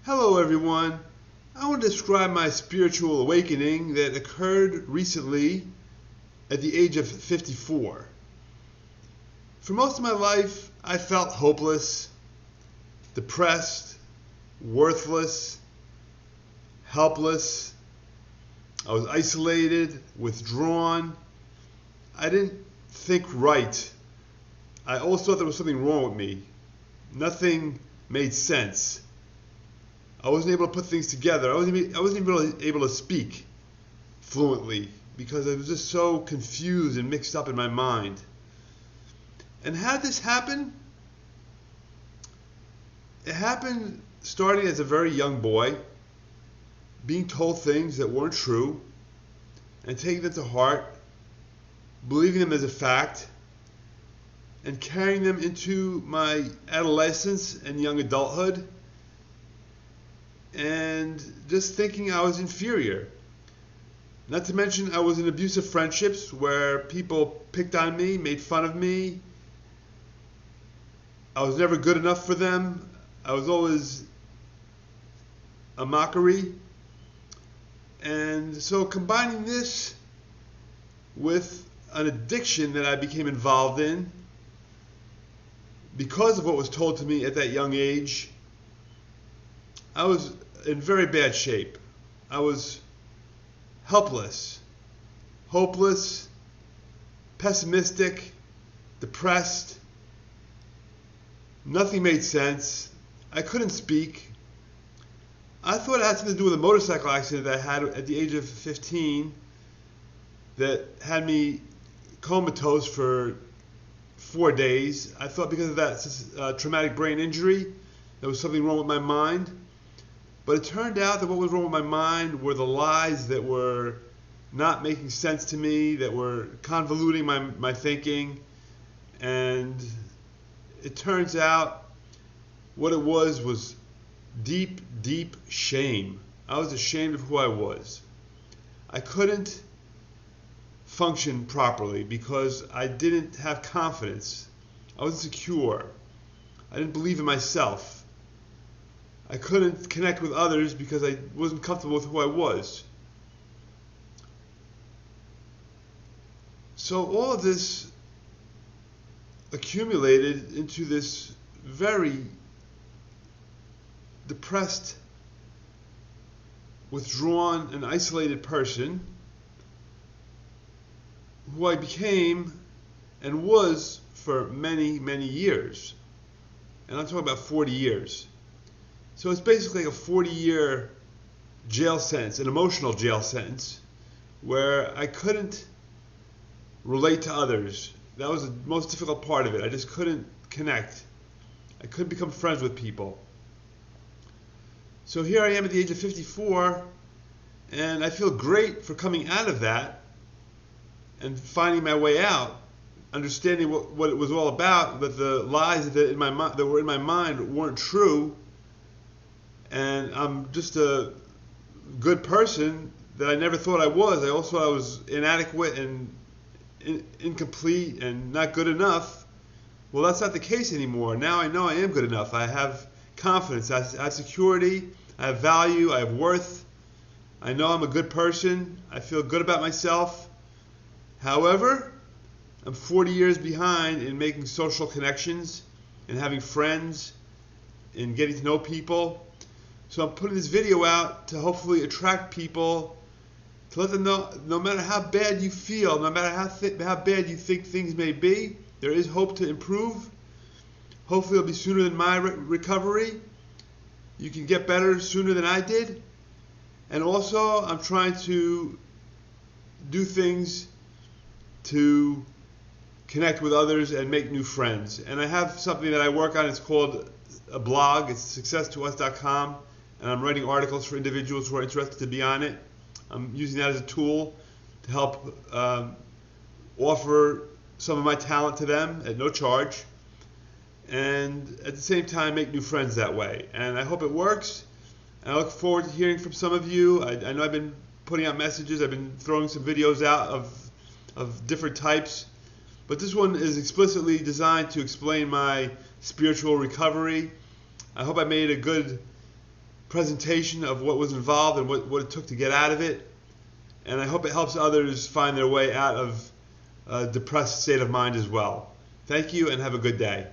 Hello everyone. I want to describe my spiritual awakening that occurred recently at the age of 54. For most of my life, I felt hopeless, depressed, worthless, helpless. I was isolated, withdrawn. I didn't think right. I always thought there was something wrong with me. Nothing made sense. I wasn't able to put things together. I wasn't even really able to speak fluently because I was just so confused and mixed up in my mind. And how did this happen? It happened starting as a very young boy, being told things that weren't true and taking them to heart, believing them as a fact, and carrying them into my adolescence and young adulthood, and just thinking I was inferior. Not to mention I was in abusive friendships where people picked on me, made fun of me. I was never good enough for them. I was always a mockery. And so combining this with an addiction that I became involved in because of what was told to me at that young age, I was in very bad shape. I was helpless, hopeless, pessimistic, depressed. Nothing made sense. I couldn't speak. I thought it had something to do with a motorcycle accident that I had at the age of 15 that had me comatose for 4 days. I thought because of that traumatic brain injury, there was something wrong with my mind. But it turned out that what was wrong with my mind were the lies that were not making sense to me, that were convoluting my thinking. And it turns out what it was deep, deep shame. I was ashamed of who I was. I couldn't function properly because I didn't have confidence. I was insecure. I didn't believe in myself. I couldn't connect with others because I wasn't comfortable with who I was. So all of this accumulated into this very depressed, withdrawn, and isolated person who I became and was for many, many years. And I'm talking about 40 years. So it's basically a 40-year jail sentence, an emotional jail sentence, where I couldn't relate to others. That was the most difficult part of it. I just couldn't connect. I couldn't become friends with people. So here I am at the age of 54, and I feel great for coming out of that and finding my way out, understanding what it was all about, that the lies that were in my mind weren't true. And I'm just a good person that I never thought I was. I also thought I was inadequate and incomplete and not good enough. Well, that's not the case anymore. Now I know I am good enough. I have confidence. I have security. I have value. I have worth. I know I'm a good person. I feel good about myself. However, I'm 40 years behind in making social connections and having friends and getting to know people. So I'm putting this video out to hopefully attract people, to let them know no matter how bad you feel, no matter how bad you think things may be, there is hope to improve. Hopefully it'll be sooner than my recovery. You can get better sooner than I did. And also I'm trying to do things to connect with others and make new friends. And I have something that I work on. It's called a blog. It's successtous.com. And I'm writing articles for individuals who are interested to be on it. I'm using that as a tool to help offer some of my talent to them at no charge, and at the same time make new friends that way. And I hope it works. And I look forward to hearing from some of you. I know I've been putting out messages. I've been throwing some videos out of different types. But this one is explicitly designed to explain my spiritual recovery. I hope I made a good presentation of what was involved and what it took to get out of it. And I hope it helps others find their way out of a depressed state of mind as well. Thank you and have a good day.